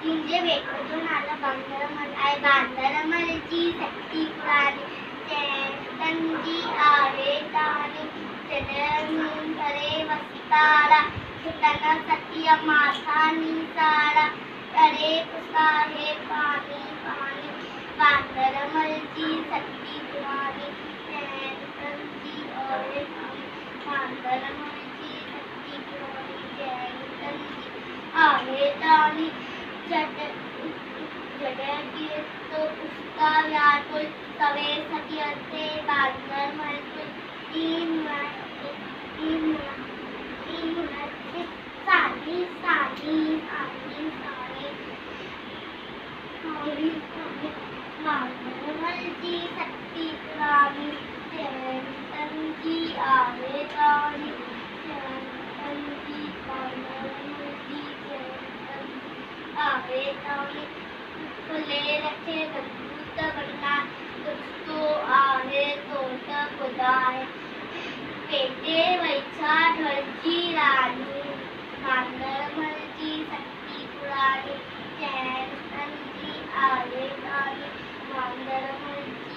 म्हणजे वेठातून आलं बांधर मलाय बांधर मलची शक्ती पुराणी चैतन्य आहे तानी चरण करे वसिताला सुतन सत्य माथा निसाला अरे पुष्पा हे पाणी पाणी बांधर मलची शक्ती पुराणी चैतन्य आहे तानी बांधर मलची शक्ती पुराणी चैतन्य आहे तानी जडगिरतो उसका व्याकुल तवे सती असे बांधर मलकुल साली साली साली साली बांधर मलची शक्ती पुराणी चैतन्य आहे तानी चैतन्य बांधर मलची चैतन्य आहे तानी फुले रखे भूत बनना तो आहे तोट खुदाय पेटे वैछा ढळची राणी बांधर मलची शक्ती पुराणी चैतन्य आहे तानी बांधर मलची